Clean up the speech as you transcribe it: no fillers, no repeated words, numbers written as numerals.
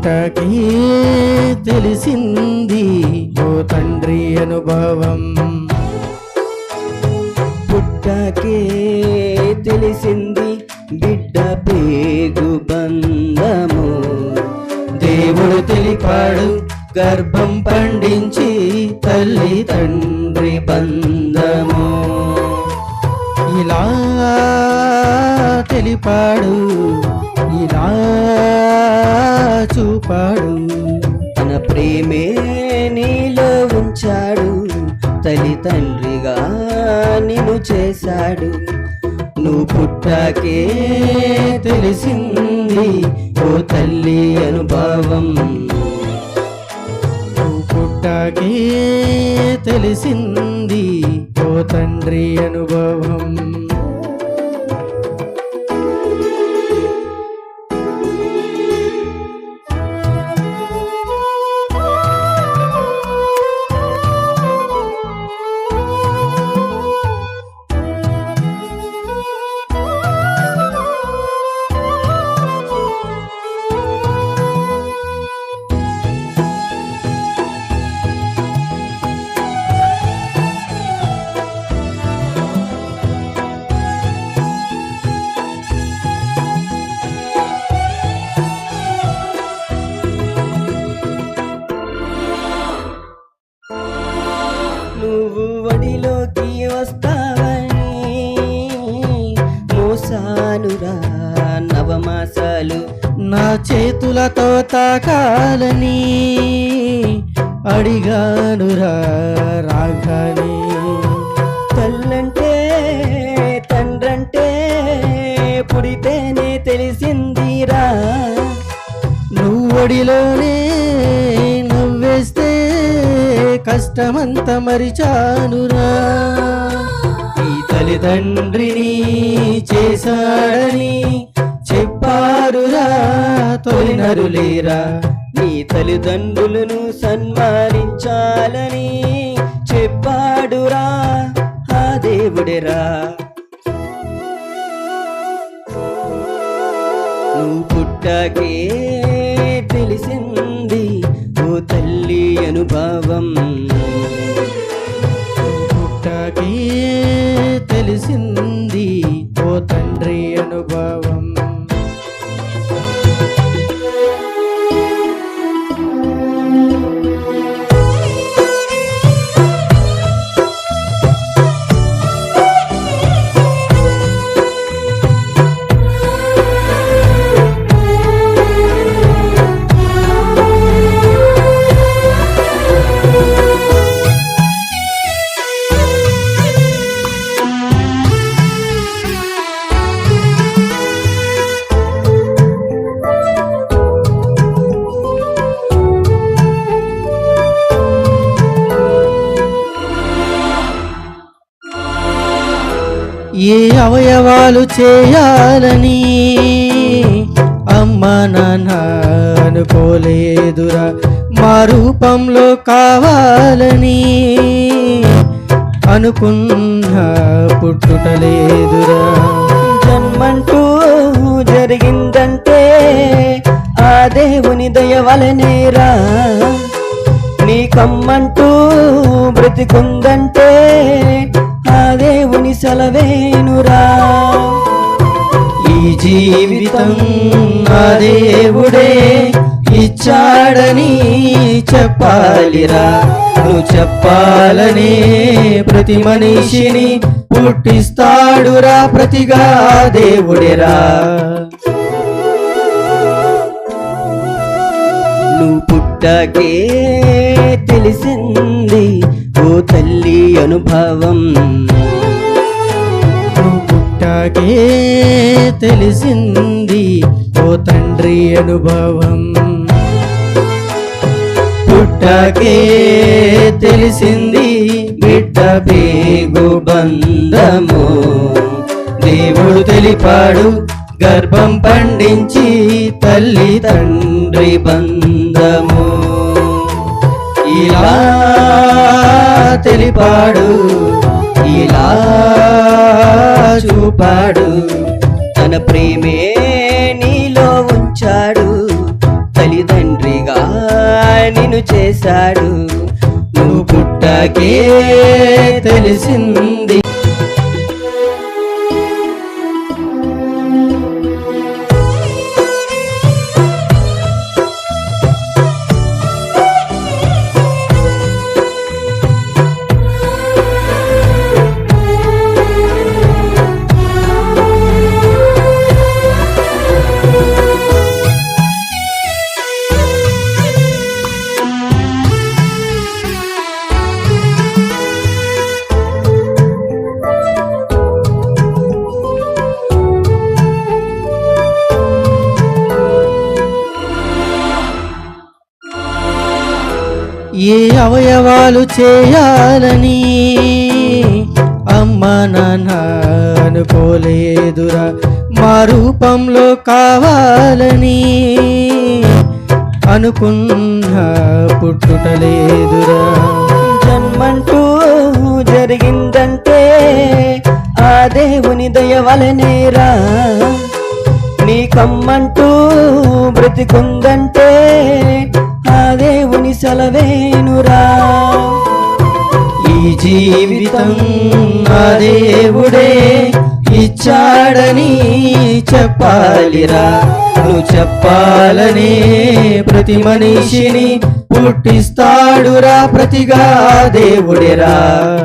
పుట్టకి తెలిసింది ఓ తండ్రి అనుభవం. పుట్టకే తెలిసింది బిడ్డ పేగు బంధము. దేవుడు తెలిపాడు గర్భం పండించి తల్లి తండ్రి బంధము. ఇలా తెలిపాడు, ఇలా చూపాడు, తన ప్రేమే నీలో ఉంచాడు, తల్లి తండ్రిగా నిన్ను చేశాడు. నువ్వు పుట్టాకే తెలిసింది ఓ తల్లి అనుభవం. నువ్వు పుట్టాకే తెలిసింది ఓ తండ్రి అనుభవం. నువ్వు వడిలోకి వస్తావని మోసానురా నవమాసాలు. నా చేతులతో తాకాలని అడిగానురా రాగాని. తల్లంటే తండ్రంటే పుడితేనే తెలిసిందిరా. నువ్వడిలోనే నవ్వేస్తే కష్టమంత మరిచానురా. ఈ తల్లిదండ్రిని చేశాడని చెప్పారురా తొలినరులేరా. నీ తల్లిదండ్రులను సన్మానించాలని చెప్పాడురా ఆ దేవుడేరా. నువ్వు పుట్టకే తెలిసింది ఓ తల్లి అనుభవం. పుట్టకే తెలిసింది ఓ తండ్రి అనుభవం. ఏ అవయవాలు చేయాలని అమ్మా నాన్న అనుకోలేదురా. మా రూపంలో కావాలని అనుకున్న పుట్టుటలేదురా. జన్మంటూ జరిగిందంటే ఆ దేవుని దయ వలనేరా. నీకమ్మంటూ బ్రతికుందంటే ఆ దేవుని సెలవేనురా. ఈ జీవితం ఆ దేవుడే ఇచ్చాడని చెప్పాలిరా. నువ్వు చెప్పాలనే ప్రతి మనిషిని పుట్టిస్తాడురా ప్రతిగా దేవుడేరా. నువ్వు పుట్టకే తెలిసింది ఓ తల్లి అనుభవం. నువ్వు పుట్టకే తెలిసింది ఓ తండ్రి అనుభవం. పుట్టకే తెలిసింది బిడ్డ పేగు బంధము. దేవుడు తెలిపాడు గర్భం పండించి తల్లి తండ్రి బంధము. ఇలా తెలిపాడు, ఇలా చూపాడు, తన ప్రేమే నీలో ఉంచాడు, తల్లిదండ్రి నిన్ను చేశాడు. నువ్వు పుట్టకే తెలిసింది. ఏ అవయవాలు చేయాలని అమ్మ నాన్న అనుకోలేదురా, మా రూపంలో కావాలని అనుకున్నా పుట్టుటలేదురా. జన్మంటూ జరిగిందంటే ఆ దేవుని దయ వలనేరా. నీకమ్మంటూ బ్రతికుందంటే ఆ దేవుని సెలవేనురా. ఈ జీవితం ఆ దేవుడే ఇచ్చాడని చెప్పాలిరా. నువ్వు చెప్పాలనే ప్రతి మనిషిని పుట్టిస్తాడురా, ప్రతిగా దేవుడేరా.